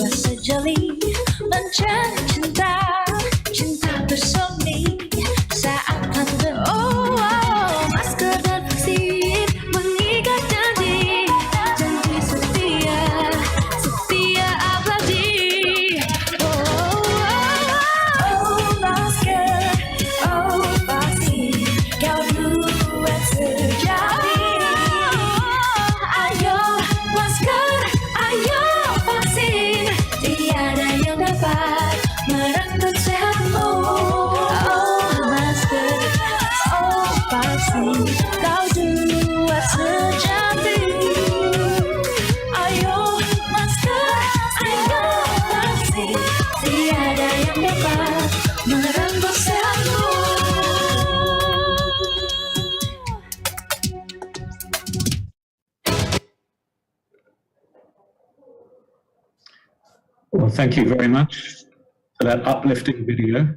rasa jeli mencari cinta, cinta bersemi saat pandemi. Masker dan vaksin mengikat janji, janji setia, setia abadi. Masker, vaksin, kau buat sejati. Ayo masker, ayo vaksin, tiada yang dapat merenggut sehatmu. Masker, vaksin, kau buat sejati. Ayo masker, ayo vaksin, tiada yang dapat merenggut sehatmu. Well, thank you very much for that uplifting video.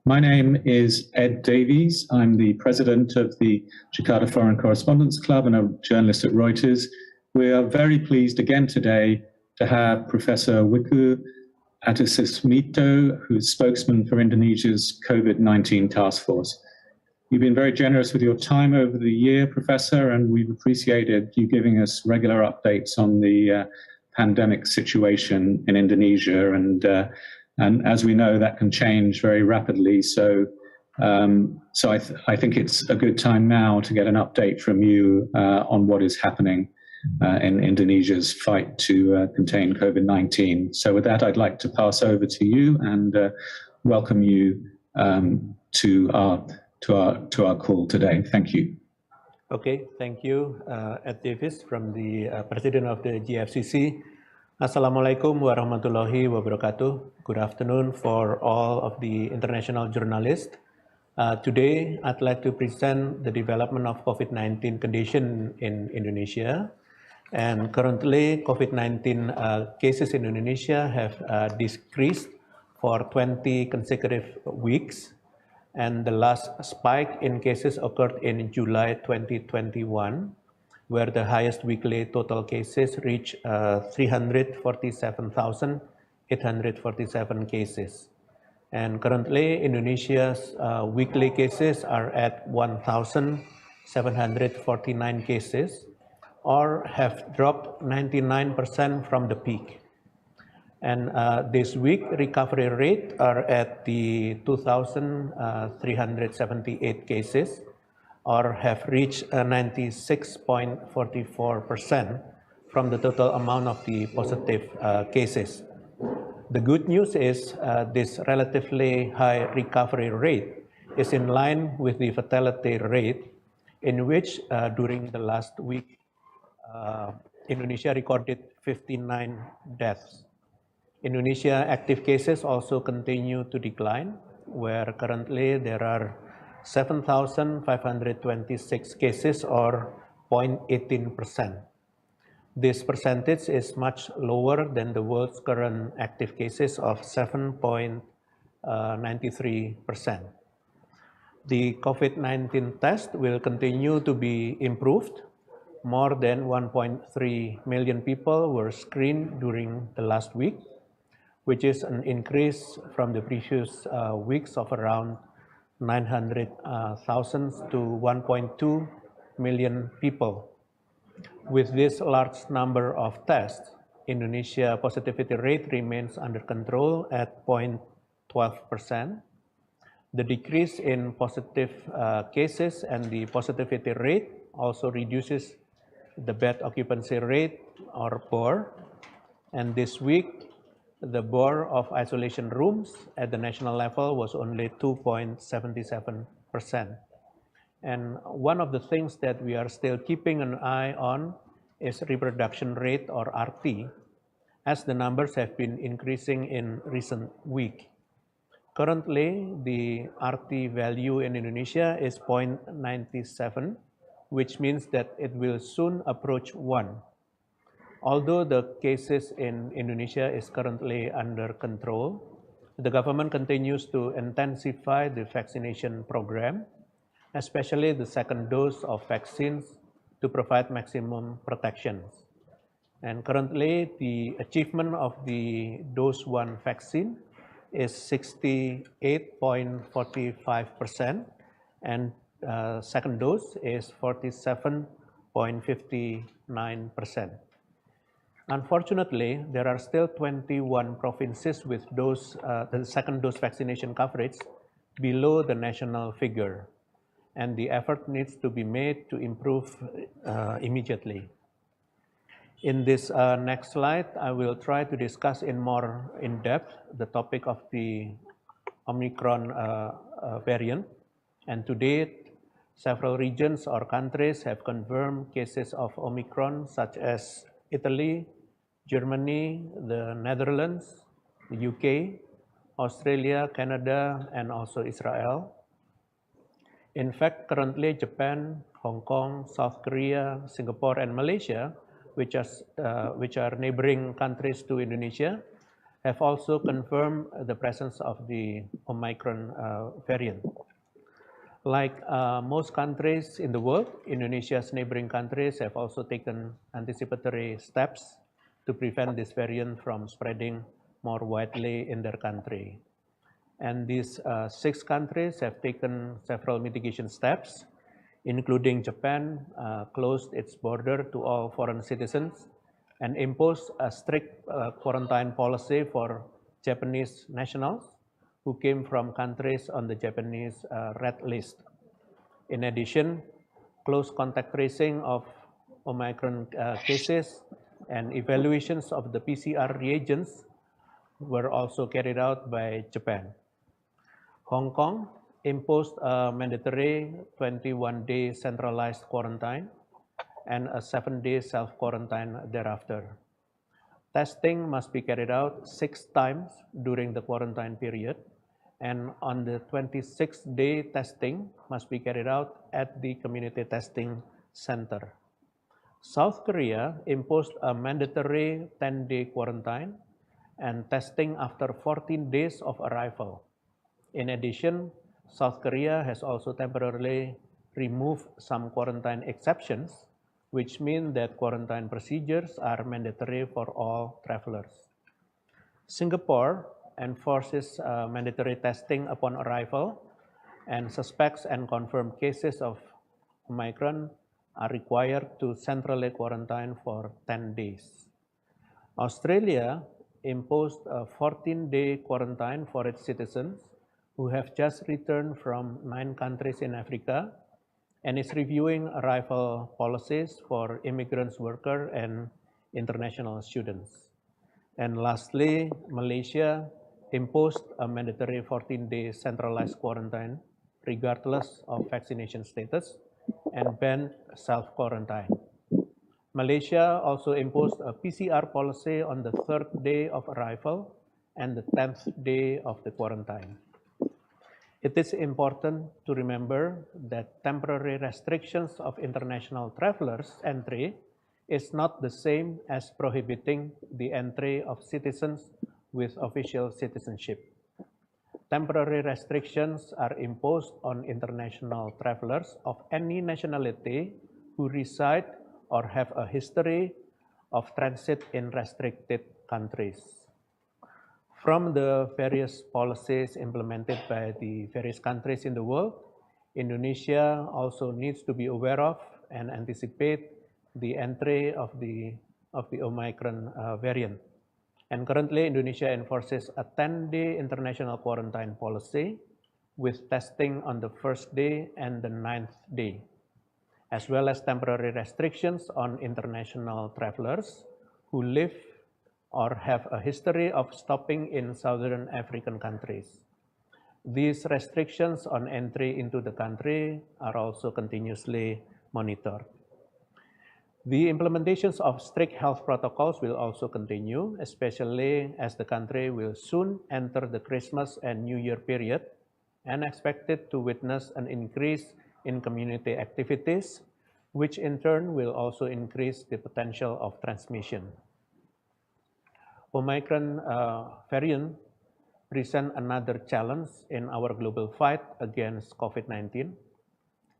My name is Ed Davies. I'm the president of the Jakarta Foreign Correspondents Club and a journalist at Reuters. We are very pleased again today to have Professor Wiku Adisasmito, who's spokesman for Indonesia's COVID-19 task force. You've been very generous with your time over the year, Professor, and we've appreciated you giving us regular updates on the pandemic situation in Indonesia, and as we know, that can change very rapidly. So, I think it's a good time now to get an update from you on what is happening in Indonesia's fight to contain COVID-19. So, with that, I'd like to pass over to you and welcome you to our call today. Thank you. Okay, thank you, Ed Davis from the President of the GFCC. Assalamualaikum warahmatullahi wabarakatuh. Good afternoon for all of the international journalists. Today, I'd like to present the development of COVID-19 condition in Indonesia. And currently, COVID-19 cases in Indonesia have decreased for 20 consecutive weeks. And the last spike in cases occurred in July 2021, where the highest weekly total cases reached 347,847 cases. And currently, Indonesia's weekly cases are at 1,749 cases, or have dropped 99% from the peak. And this week, recovery rate are at the 2,378 cases, or have reached 96.44% from the total amount of the positive cases. The good news is this relatively high recovery rate is in line with the fatality rate, in which during the last week, Indonesia recorded 59 deaths. Indonesia active cases also continue to decline, where currently there are 7,526 cases, or 0.18%. This percentage is much lower than the world's current active cases of 7.93%. The COVID-19 test will continue to be improved. More than 1.3 million people were screened during the last week, which is an increase from the previous weeks of around 900,000 to 1.2 million people. With this large number of tests, Indonesia positivity rate remains under control at 0.12%. The decrease in positive cases and the positivity rate also reduces the bed occupancy rate, or BOR. And this week, the BOR of isolation rooms at the national level was only 2.77%. And one of the things that we are still keeping an eye on is reproduction rate, or RT, as the numbers have been increasing in recent week. Currently, the RT value in Indonesia is 0.97, which means that it will soon approach 1. Although the cases in Indonesia is currently under control, the government continues to intensify the vaccination program, especially the second dose of vaccines, to provide maximum protections. And currently, the achievement of the dose 1 vaccine is 68.45%, and second dose is 47.59%. Unfortunately, there are still 21 provinces with the second dose vaccination coverage below the national figure, and the effort needs to be made to improve immediately. In this next slide, I will try to discuss in depth the topic of the Omicron variant. And to date, several regions or countries have confirmed cases of Omicron, such as Italy, Germany, the Netherlands, the UK, Australia, Canada, and also Israel. In fact, currently Japan, Hong Kong, South Korea, Singapore, and Malaysia, which are neighboring countries to Indonesia, have also confirmed the presence of the Omicron variant. Like most countries in the world, Indonesia's neighboring countries have also taken anticipatory steps to prevent this variant from spreading more widely in their country. And these 6 countries have taken several mitigation steps, including Japan closed its border to all foreign citizens and imposed a strict quarantine policy for Japanese nationals who came from countries on the Japanese red list. In addition, close contact tracing of Omicron cases and evaluations of the PCR reagents were also carried out by Japan. Hong Kong imposed a mandatory 21-day centralized quarantine and a 7-day self-quarantine thereafter. Testing must be carried out 6 times during the quarantine period, and on the 26th day, testing must be carried out at the community testing center. South Korea imposed a mandatory 10-day quarantine and testing after 14 days of arrival. In addition, South Korea has also temporarily removed some quarantine exceptions, which mean that quarantine procedures are mandatory for all travelers. Singapore enforces mandatory testing upon arrival, and suspects and confirmed cases of Omicron are required to centrally quarantine for 10 days. Australia imposed a 14-day quarantine for its citizens who have just returned from 9 countries in Africa and is reviewing arrival policies for immigrants, workers, and international students. And lastly, Malaysia imposed a mandatory 14-day centralized quarantine regardless of vaccination status and banned self-quarantine. Malaysia also imposed a PCR policy on the 3rd day of arrival and the 10th day of the quarantine. It is important to remember that temporary restrictions of international travelers' entry is not the same as prohibiting the entry of citizens with official citizenship. Temporary restrictions are imposed on international travelers of any nationality who reside or have a history of transit in restricted countries. From the various policies implemented by the various countries in the world, Indonesia also needs to be aware of and anticipate the entry of the Omicron variant. And currently, Indonesia enforces a 10-day international quarantine policy with testing on the 1st day and the 9th day, as well as temporary restrictions on international travelers who live or have a history of stopping in Southern African countries. These restrictions on entry into the country are also continuously monitored. The implementations of strict health protocols will also continue, especially as the country will soon enter the Christmas and New Year period and expected to witness an increase in community activities, which in turn will also increase the potential of transmission. Omicron variant presents another challenge in our global fight against COVID-19.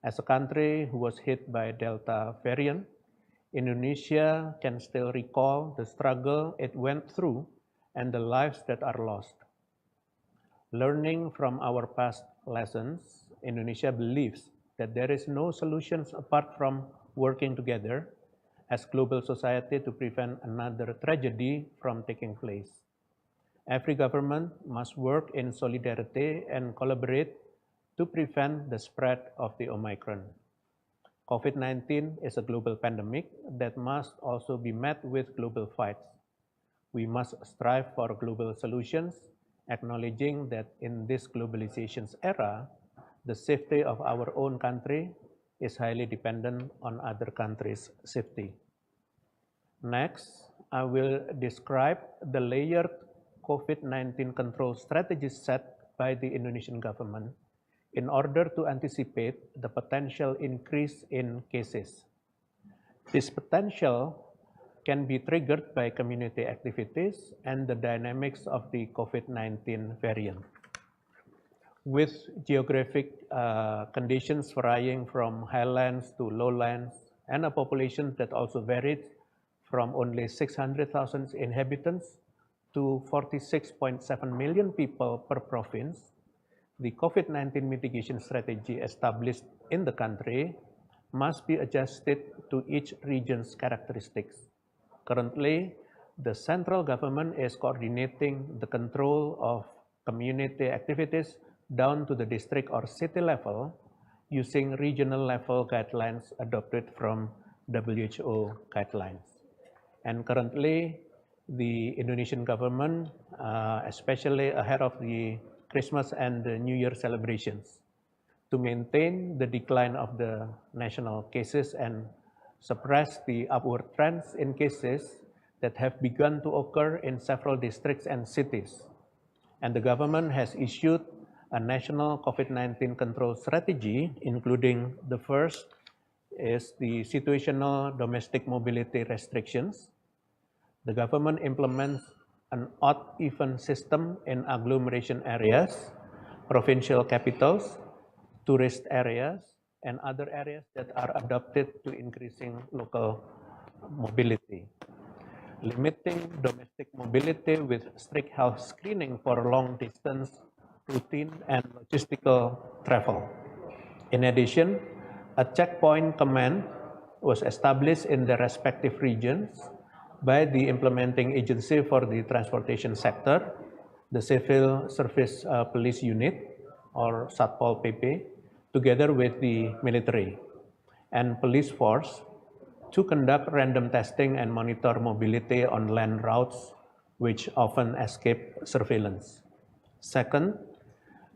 As a country who was hit by Delta variant, Indonesia can still recall the struggle it went through and the lives that are lost. Learning from our past lessons, Indonesia believes that there is no solutions apart from working together as global society to prevent another tragedy from taking place. Every government must work in solidarity and collaborate to prevent the spread of the Omicron. COVID-19 is a global pandemic that must also be met with global fights. We must strive for global solutions, acknowledging that in this globalization's era, the safety of our own country is highly dependent on other countries' safety. Next, I will describe the layered COVID-19 control strategies set by the Indonesian government in order to anticipate the potential increase in cases. This potential can be triggered by community activities and the dynamics of the COVID-19 variant. With geographic conditions varying from highlands to lowlands and a population that also varied from only 600,000 inhabitants to 46.7 million people per province, the COVID-19 mitigation strategy established in the country must be adjusted to each region's characteristics. Currently, the central government is coordinating the control of community activities down to the district or city level using regional level guidelines adopted from WHO guidelines. And currently, the Indonesian government, especially ahead of the Christmas and the New Year celebrations, to maintain the decline of the national cases and suppress the upward trends in cases that have begun to occur in several districts and cities. And the government has issued a national COVID-19 control strategy, including the first is the situational domestic mobility restrictions. The government implements an odd-even system in agglomeration areas, provincial capitals, tourist areas, and other areas that are adapted to increasing local mobility. Limiting domestic mobility with strict health screening for long-distance, routine, and logistical travel. In addition, a checkpoint command was established in the respective regions by the implementing agency for the transportation sector, the Civil Service Police Unit, or Satpol PP, together with the military and police force to conduct random testing and monitor mobility on land routes which often escape surveillance. Second,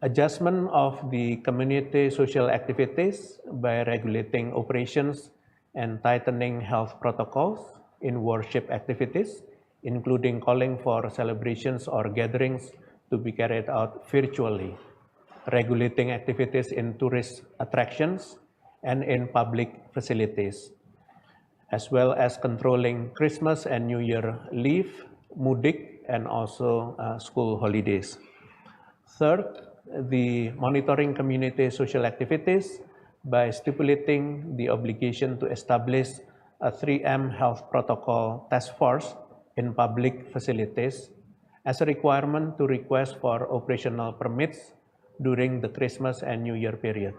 adjustment of the community social activities by regulating operations and tightening health protocols in worship activities, including calling for celebrations or gatherings to be carried out virtually, regulating activities in tourist attractions and in public facilities, as well as controlling Christmas and New Year leave, mudik, and also school holidays. Third, the monitoring community social activities by stipulating the obligation to establish a 3M health protocol task force in public facilities as a requirement to request for operational permits during the Christmas and New Year period.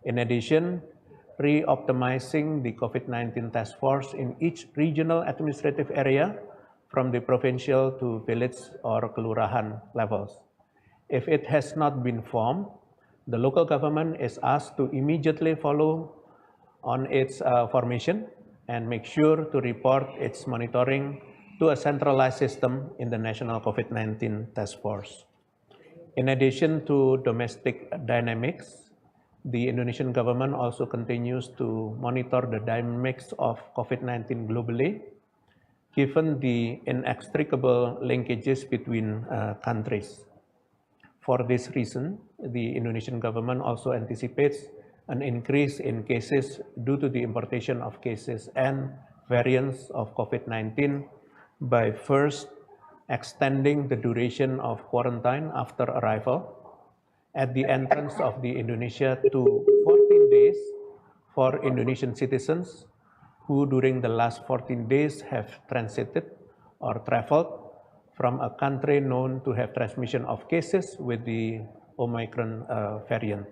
In addition, re-optimizing the COVID-19 task force in each regional administrative area from the provincial to village or kelurahan levels. If it has not been formed, the local government is asked to immediately follow on its formation and make sure to report its monitoring to a centralized system in the National COVID-19 Task Force. In addition to domestic dynamics, the Indonesian government also continues to monitor the dynamics of COVID-19 globally, given the inextricable linkages between countries. For this reason, the Indonesian government also anticipates an increase in cases due to the importation of cases and variants of COVID-19 by first extending the duration of quarantine after arrival at the entrance of the Indonesia to 14 days for Indonesian citizens who during the last 14 days have transited or traveled from a country known to have transmission of cases with the Omicron variant,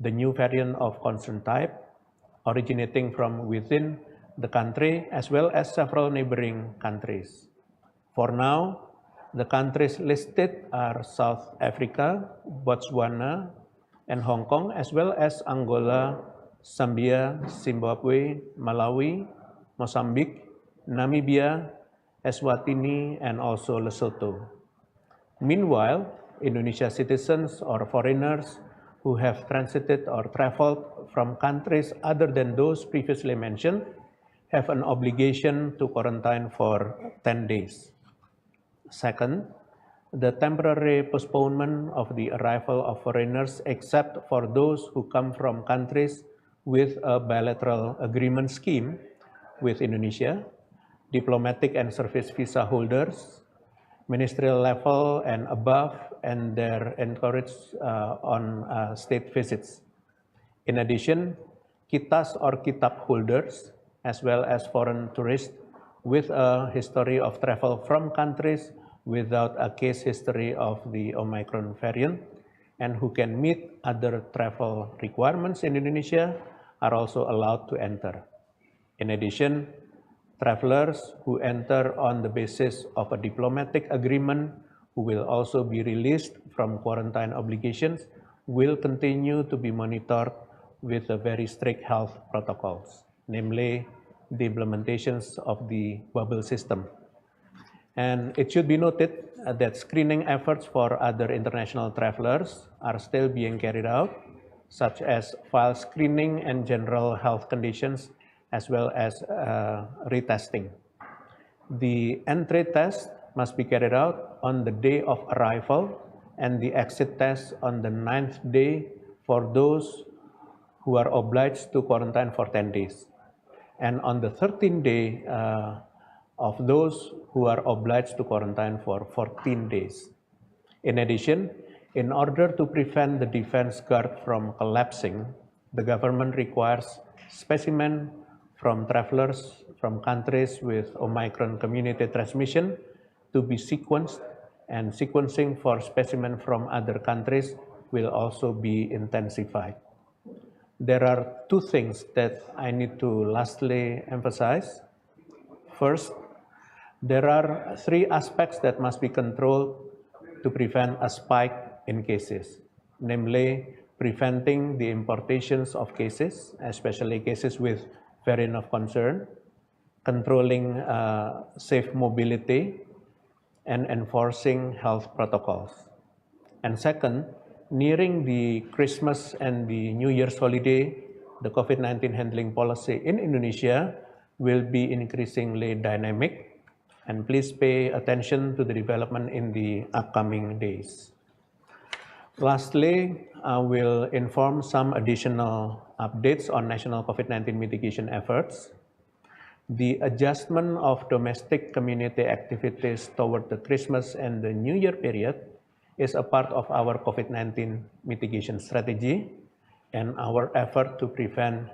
the new variant of concern type, originating from within the country as well as several neighboring countries. For now, the countries listed are South Africa, Botswana, and Hong Kong, as well as Angola, Zambia, Zimbabwe, Malawi, Mozambique, Namibia, Eswatini, and also Lesotho. Meanwhile, Indonesia citizens or foreigners who have transited or traveled from countries other than those previously mentioned have an obligation to quarantine for 10 days. Second, the temporary postponement of the arrival of foreigners except for those who come from countries with a bilateral agreement scheme with Indonesia, diplomatic and service visa holders, ministerial level and above, and they're encouraged on state visits. In addition, kitas or kitab holders, as well as foreign tourists with a history of travel from countries without a case history of the Omicron variant and who can meet other travel requirements in Indonesia are also allowed to enter. In addition, travelers who enter on the basis of a diplomatic agreement who will also be released from quarantine obligations will continue to be monitored with a very strict health protocols, namely the implementations of the bubble system. And it should be noted that screening efforts for other international travelers are still being carried out, such as file screening and general health conditions, as well as retesting. The entry test must be carried out on the day of arrival and the exit test on the 9th day for those who are obliged to quarantine for 10 days. And on the 13th day of those who are obliged to quarantine for 14 days. In addition, in order to prevent the defense guard from collapsing, the government requires specimen from travelers from countries with Omicron community transmission to be sequenced, and sequencing for specimen from other countries will also be intensified. There are two things that I need to lastly emphasize. First, there are three aspects that must be controlled to prevent a spike in cases, namely preventing the importations of cases, especially cases with variant of concern, controlling safe mobility, and enforcing health protocols. And second, nearing the Christmas and the New Year's holiday, the COVID-19 handling policy in Indonesia will be increasingly dynamic, and please pay attention to the development in the upcoming days. Lastly, I will inform some additional updates on national COVID-19 mitigation efforts. The adjustment of domestic community activities toward the Christmas and the New Year period is a part of our COVID-19 mitigation strategy and our effort to prevent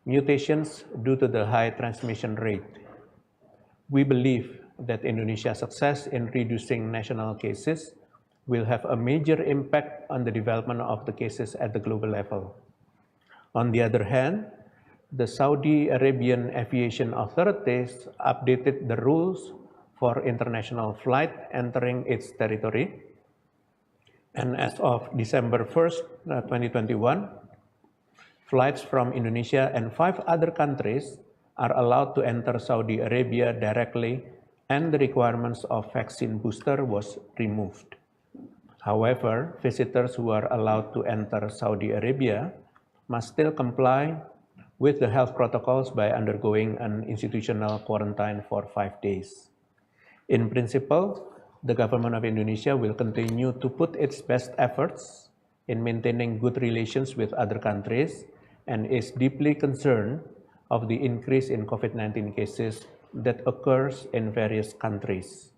mutations due to the high transmission rate. We believe that Indonesia's success in reducing national cases will have a major impact on the development of the cases at the global level. On the other hand, the Saudi Arabian Aviation Authorities updated the rules for international flight entering its territory. And as of December 1st, 2021, flights from Indonesia and 5 other countries are allowed to enter Saudi Arabia directly, and the requirements of vaccine booster was removed. However, visitors who are allowed to enter Saudi Arabia must still comply with the health protocols by undergoing an institutional quarantine for 5 days. In principle, the government of Indonesia will continue to put its best efforts in maintaining good relations with other countries and is deeply concerned of the increase in COVID-19 cases that occurs in various countries,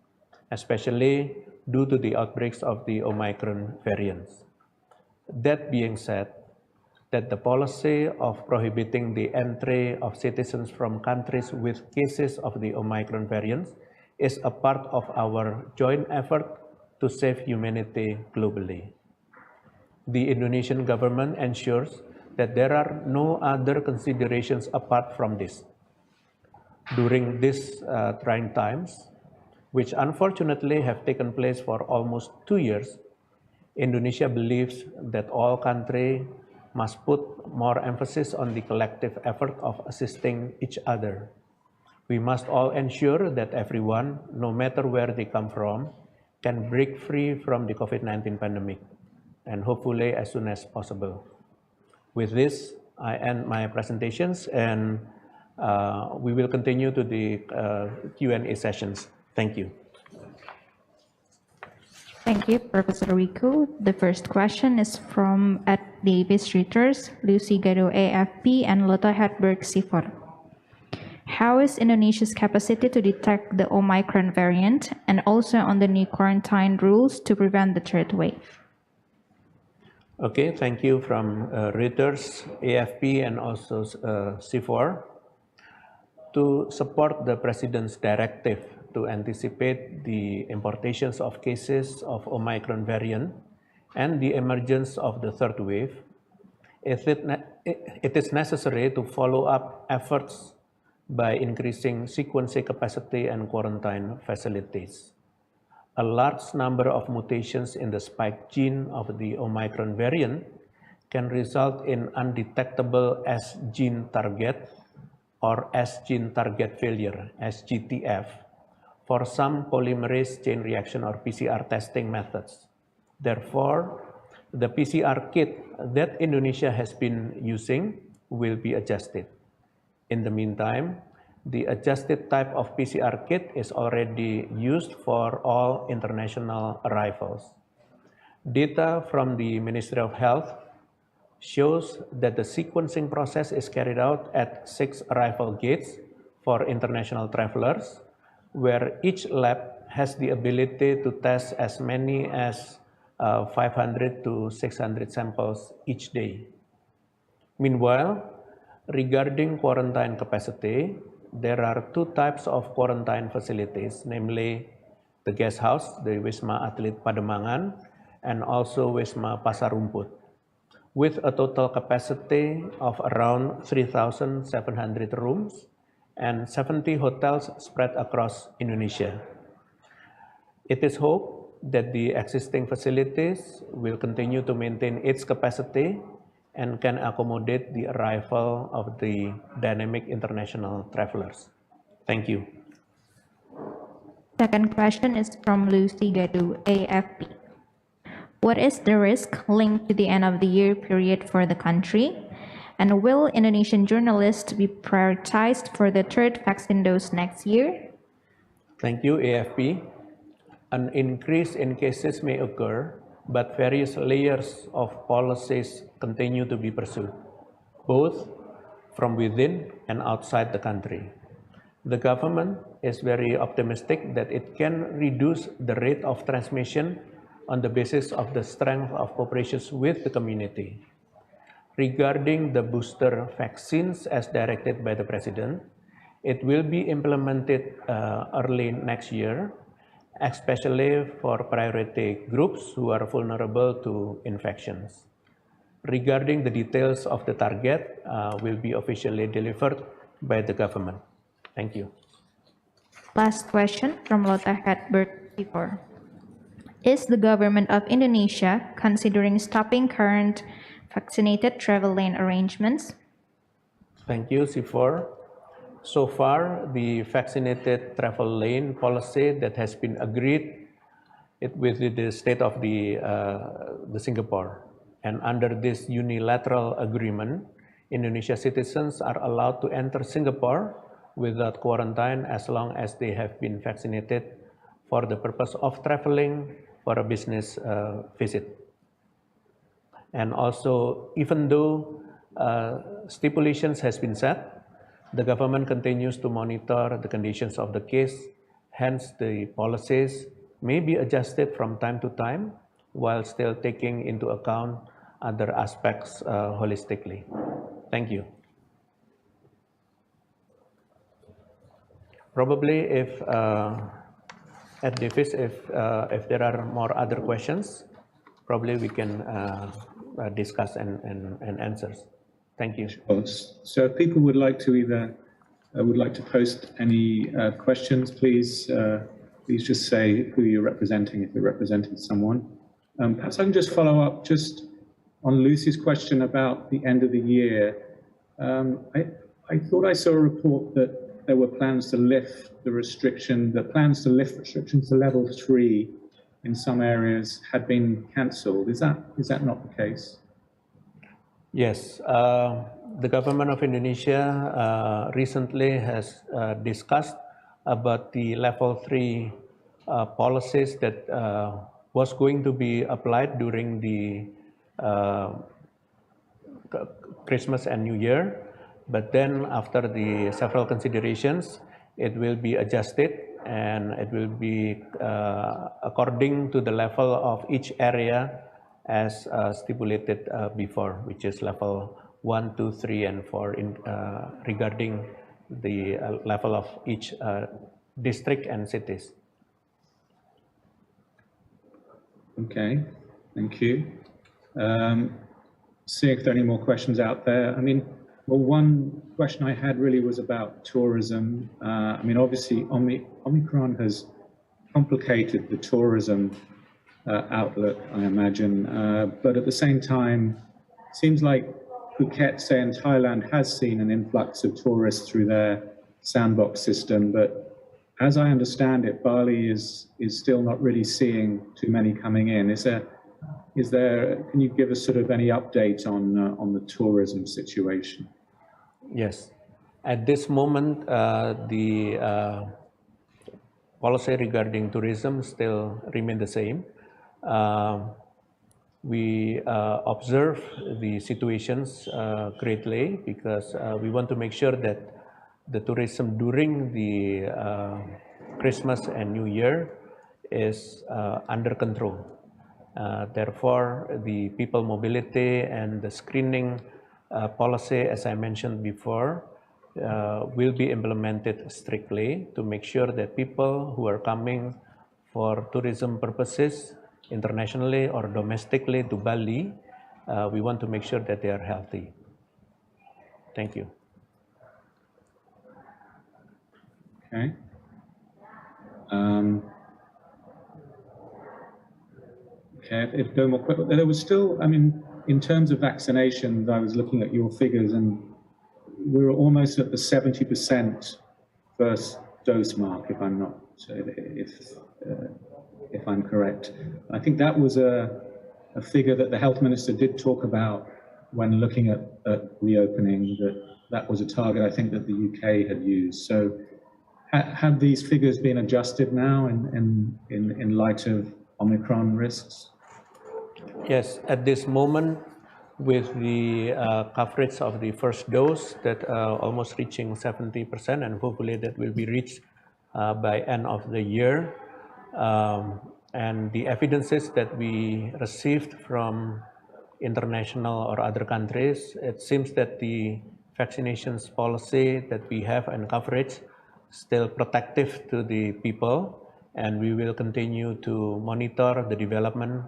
especially due to the outbreaks of the Omicron variants. That being said, that the policy of prohibiting the entry of citizens from countries with cases of the Omicron variant is a part of our joint effort to save humanity globally. The Indonesian government ensures that there are no other considerations apart from this. During these trying times, which unfortunately have taken place for almost 2 years, Indonesia believes that all countries must put more emphasis on the collective effort of assisting each other. We must all ensure that everyone, no matter where they come from, can break free from the COVID-19 pandemic, and hopefully as soon as possible. With this, I end my presentations, and we will continue to the Q&A sessions. Thank you. Thank you, Professor Wiku. The first question is from at Davis Reuters, Lucy Gado AFP, and Lotta Hedberg C4. How is Indonesia's capacity to detect the Omicron variant, and also on the new quarantine rules to prevent the third wave? Okay, thank you from Reuters, AFP, and also C4. To support the President's directive to anticipate the importations of cases of Omicron variant and the emergence of the third wave, it is necessary to follow up efforts by increasing sequencing capacity and quarantine facilities. A large number of mutations in the spike gene of the Omicron variant can result in undetectable S gene target or S gene target failure, SGTF, for some polymerase chain reaction or PCR testing methods. Therefore, the PCR kit that Indonesia has been using will be adjusted. In the meantime, the adjusted type of PCR kit is already used for all international arrivals. Data from the Ministry of Health shows that the sequencing process is carried out at 6 arrival gates for international travelers, where each lab has the ability to test as many as 500 to 600 samples each day. Meanwhile, regarding quarantine capacity, there are 2 types of quarantine facilities, namely the guest house, the Wisma Atlet Pademangan, and also Wisma Pasar Rumput, with a total capacity of around 3,700 rooms and 70 hotels spread across Indonesia. It is hoped that the existing facilities will continue to maintain its capacity and can accommodate the arrival of the dynamic international travelers. Thank you. Second question is from Lucy Gadu, AFP. What is the risk linked to the end of the year period for the country? And will Indonesian journalists be prioritized for the third vaccine dose next year? Thank you, AFP. An increase in cases may occur, but various layers of policies continue to be pursued, both from within and outside the country. The government is very optimistic that it can reduce the rate of transmission on the basis of the strength of cooperations with the community. Regarding the booster vaccines as directed by the President, it will be implemented early next year, especially for priority groups who are vulnerable to infections. Regarding the details of the target will be officially delivered by the government. Thank you. Last question from Lotta Hedberg before. Is the government of Indonesia considering stopping current vaccinated travel lane arrangements? Thank you, C4. So far, the vaccinated travel lane policy that has been agreed with the state of the Singapore. And under this unilateral agreement, Indonesia citizens are allowed to enter Singapore without quarantine as long as they have been vaccinated for the purpose of traveling for a business visit. And also, even though stipulations has been set, the government continues to monitor the conditions of the case. Hence, the policies may be adjusted from time to time while still taking into account other aspects holistically. Thank you. Probably if at Davis, if there are more other questions, probably we can discuss and answers. Thank you. So if people would like to either would like to post any questions, please just say who you're representing if you're representing someone. Perhaps I can just follow up just on Lucy's question about the end of the year. I thought I saw a report that there were plans to lift the restrictions to level 3 in some areas had been cancelled. Is that not the case? Yes, the government of Indonesia recently has discussed about the level 3 policies that was going to be applied during the Christmas and New Year, but then after the several considerations, it will be adjusted and it will be according to the level of each area as stipulated before, which is level 1, 2, 3, and 4 regarding the level of each district and cities. Okay, thank you. See if there are any more questions out there. I mean, well, one question I had really was about tourism. I mean, obviously, Omicron has complicated the tourism outlook, I imagine. But at the same time, it seems like Phuket, say, in Thailand, has seen an influx of tourists through their sandbox system. But as I understand it, Bali is still not really seeing too many coming in. Can you give us sort of any update on the tourism situation? Yes. At this moment, the policy regarding tourism still remain the same. We observe the situations greatly because we want to make sure that the tourism during the Christmas and New Year is under control. Therefore, the people mobility and the screening policy, as I mentioned before, will be implemented strictly to make sure that people who are coming for tourism purposes, internationally or domestically to Bali, we want to make sure that they are healthy. Thank you. Okay. Okay, if no more questions, there was still, I mean, in terms of vaccinations, I was looking at your figures and we were almost at the 70% first dose mark, if I'm not, if I'm correct. I think that was a figure that the health minister did talk about when looking at reopening, that was a target I think that the UK had used. So have these figures been adjusted now in light of Omicron risks? Yes, at this moment, with the coverage of the first dose that almost reaching 70%, and hopefully that will be reached by end of the year. And the evidences that we received from international or other countries, it seems that the vaccinations policy that we have and coverage still protective to the people, and we will continue to monitor the development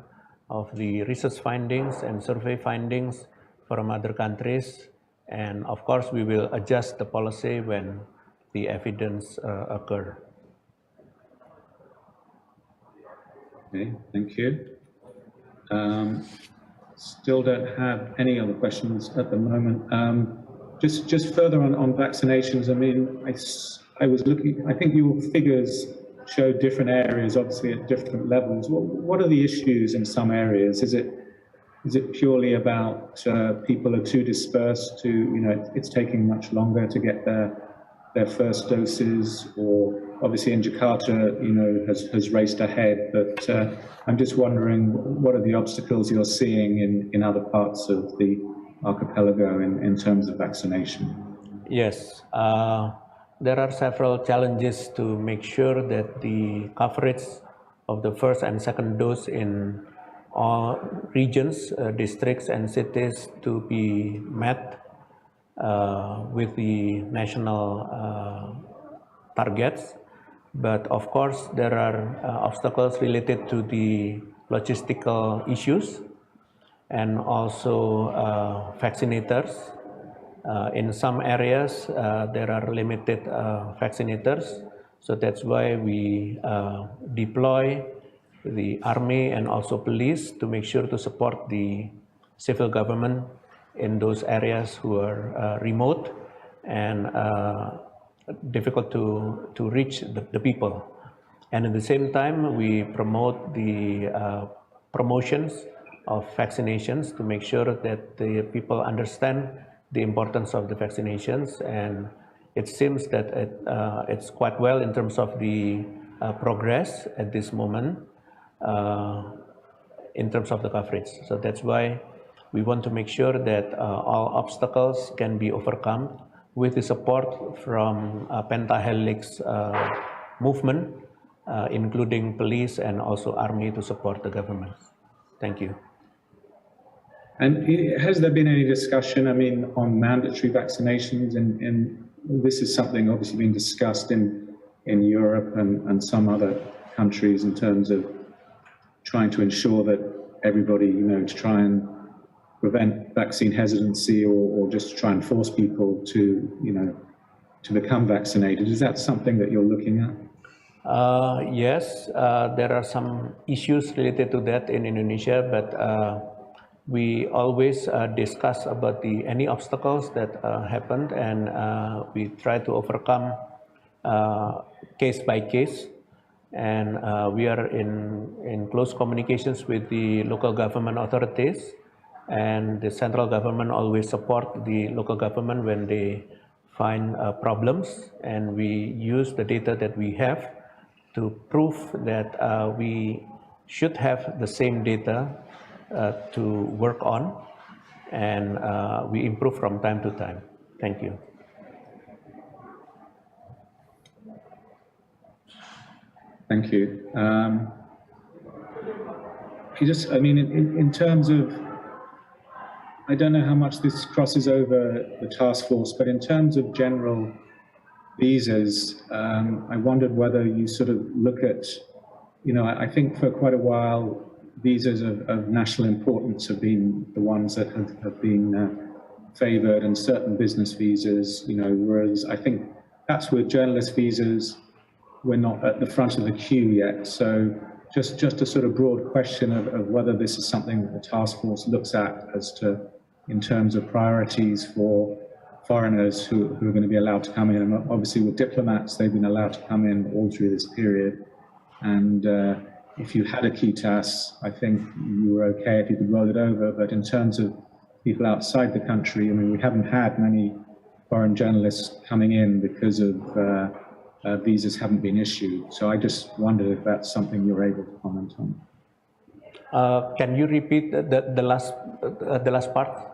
of the research findings and survey findings from other countries. And of course, we will adjust the policy when the evidence occur. Okay, thank you. Still don't have any other questions at the moment. Just further on vaccinations, I mean, I was looking, I think your figures show different areas, obviously at different levels. What are the issues in some areas? Is it purely about people are too dispersed to, you know, it's taking much longer to get their first doses, or obviously in Jakarta, you know, has raced ahead, but I'm just wondering what are the obstacles you're seeing in other parts of the archipelago in terms of vaccination? Yes, there are several challenges to make sure that the coverage of the first and second dose in all regions, districts, and cities to be met with the national targets. But of course, there are obstacles related to the logistical issues and also vaccinators. In some areas, there are limited vaccinators, so that's why we deploy the army and also police to make sure to support the civil government in those areas who are remote and difficult to reach the people. And at the same time, we promote the promotions of vaccinations to make sure that the people understand the importance of the vaccinations. And it seems that it's quite well in terms of the progress at this moment in terms of the coverage. So that's why we want to make sure that all obstacles can be overcome with the support from pentahelix movement, including police and also army to support the government. Thank you. And has there been any discussion, I mean, on mandatory vaccinations? And this is something obviously being discussed in Europe and some other countries in terms of trying to ensure that everybody, you know, to try and prevent vaccine hesitancy or just to try and force people to, you know, to become vaccinated. Is that something that you're looking at? Yes, there are some issues related to that in Indonesia, but we always discuss about any obstacles that happened, and we try to overcome case by case. And we are in close communications with the local government authorities, and the central government always support the local government when they find problems, and we use the data that we have to prove that we should have the same data to work on, and we improve from time to time. Thank you. Thank you. I mean, in terms of, I don't know how much this crosses over the task force, but in terms of general visas, I wondered whether you sort of look at, you know, I think for quite a while, visas of national importance have been the ones that have been favored, and certain business visas, you know, whereas I think perhaps with journalist visas, we're not at the front of the queue yet. So just a sort of broad question of whether this is something that the task force looks at as to, in terms of priorities for foreigners who are going to be allowed to come in. And obviously with diplomats, they've been allowed to come in all through this period. And if you had a KITAS, I think you were okay if you could roll it over. But in terms of people outside the country, I mean, we haven't had many foreign journalists coming in because of visas haven't been issued. So I just wondered if that's something you're able to comment on. Can you repeat the last part?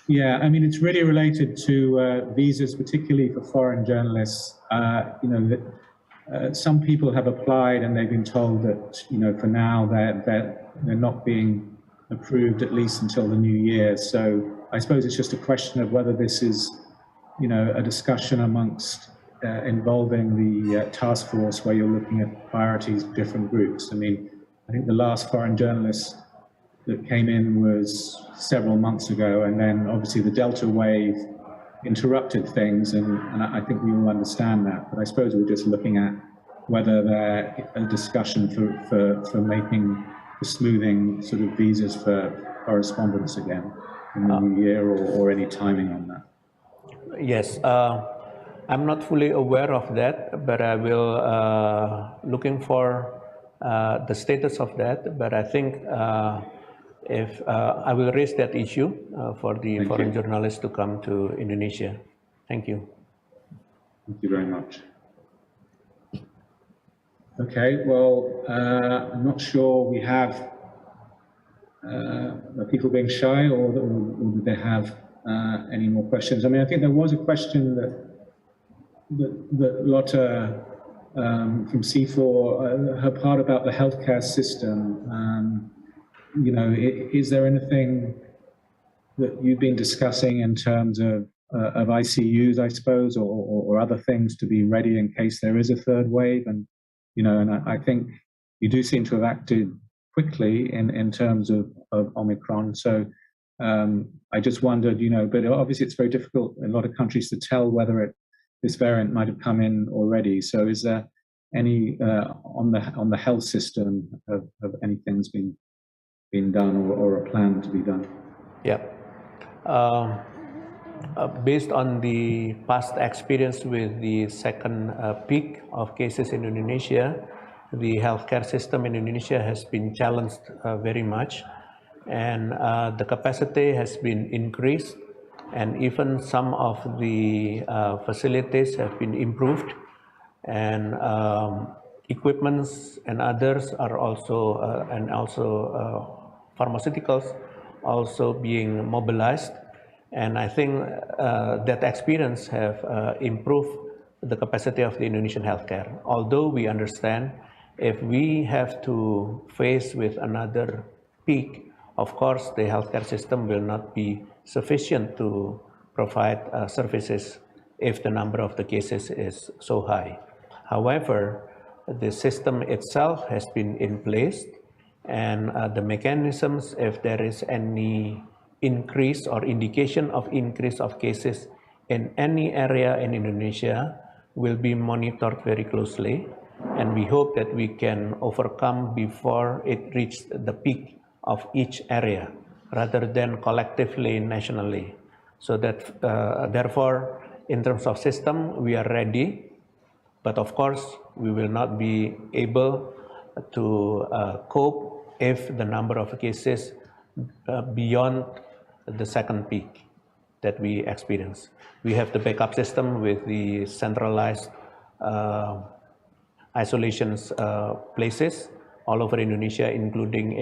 Yeah, I mean, it's really related to visas, particularly for foreign journalists. You know, that some people have applied and they've been told that, you know, for now they're not being approved, at least until the new year. So I suppose it's just a question of whether this is, you know, a discussion amongst involving the task force where you're looking at priorities of different groups. I mean, I think the last foreign journalist that came in was several months ago, and then obviously the Delta wave interrupted things, and I think we all understand that. But I suppose we're just looking at whether there's a discussion for making the smoothing sort of visas for correspondence again in the new year, or any timing on that. Yes, I'm not fully aware of that, but I will looking for the status of that. But I think if I will raise that issue for the foreign journalists to come to Indonesia. Thank you. Thank you very much. Okay, well, I'm not sure we have are people being shy, or do they have any more questions? I mean, I think there was a question that Lotte from C4, her part about the healthcare system. is there anything that you've been discussing in terms of ICUs, I suppose, or other things to be ready in case there is a third wave? And I think you do seem to have acted quickly in terms of Omicron. So I just wondered, but obviously it's very difficult in a lot of countries to tell whether this variant might have come in already. So is there any on the health system have anything's been done or a plan to be done? Yeah. Based on the past experience with the second peak of cases in Indonesia, the healthcare system in Indonesia has been challenged very much, and the capacity has been increased, and even some of the facilities have been improved, and equipments and others are also, pharmaceuticals also being mobilized. And I think that experience have improved the capacity of the Indonesian healthcare. Although we understand if we have to face with another peak, of course, the healthcare system will not be sufficient to provide services if the number of the cases is so high. However, the system itself has been in place, and the mechanisms, if there is any increase or indication of increase of cases in any area in Indonesia, will be monitored very closely, and we hope that we can overcome before it reaches the peak of each area rather than collectively nationally. So that therefore, in terms of system, we are ready, but of course we will not be able to cope if the number of cases beyond the second peak that we experience. We have the backup system with the centralized isolation places all over Indonesia, including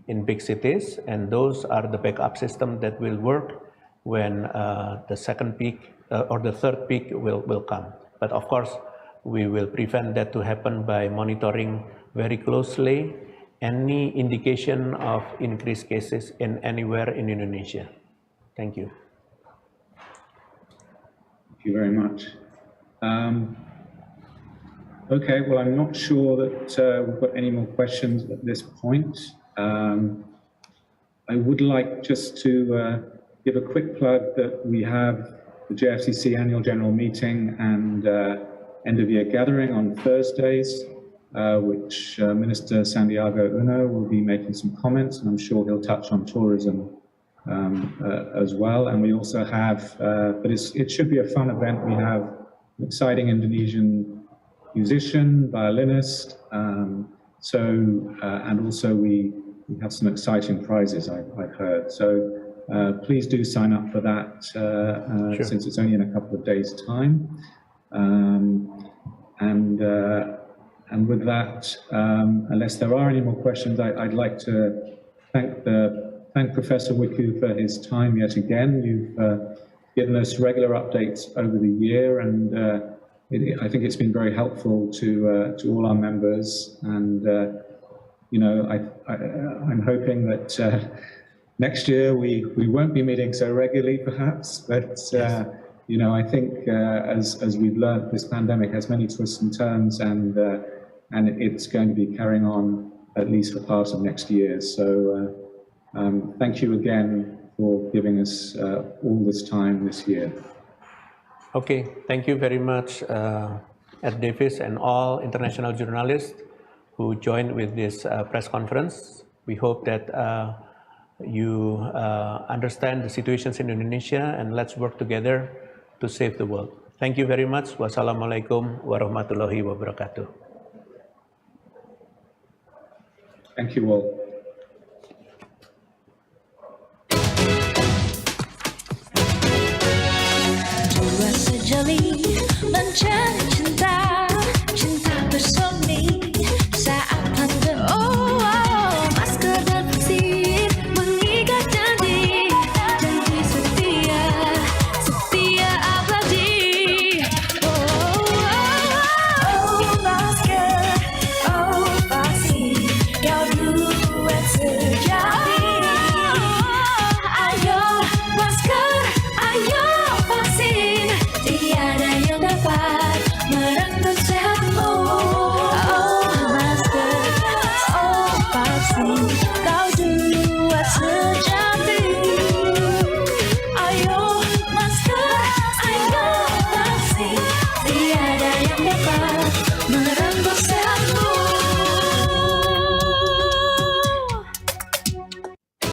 in big cities, and those are the backup system that will work when the second peak or the third peak will come. But of course, we will prevent that to happen by monitoring very closely any indication of increased cases in anywhere in Indonesia. Thank you. Thank you very much. Okay, well, I'm not sure that we've got any more questions at this point. I would like just to give a quick plug that we have the JFCC annual general meeting and end of year gathering on Thursdays, which Minister Sandiaga Uno will be making some comments, and I'm sure he'll touch on tourism as well. And we also have, but it should be a fun event. We have an exciting Indonesian musician, violinist, and also we have some exciting prizes, I've heard. So please do sign up for that Sure. Since it's only in a couple of days' time. And with that, unless there are any more questions, I'd like to thank Professor Wiku for his time yet again. You've given us regular updates over the year, and I think it's been very helpful to all our members. And I'm hoping that next year we won't be meeting so regularly, perhaps, but. Yes. I think as we've learned, this pandemic has many twists and turns, and it's going to be carrying on at least for part of next year. So thank you again for giving us all this time this year. Okay, thank you very much, Ed Davis and all international journalists who joined with this press conference. We hope that you understand the situations in Indonesia, and let's work together to save the world. Thank you very much. Wassalamualaikum warahmatullahi wabarakatuh. Thank you all. Jiwa sejoli mencari cinta, cinta bersama.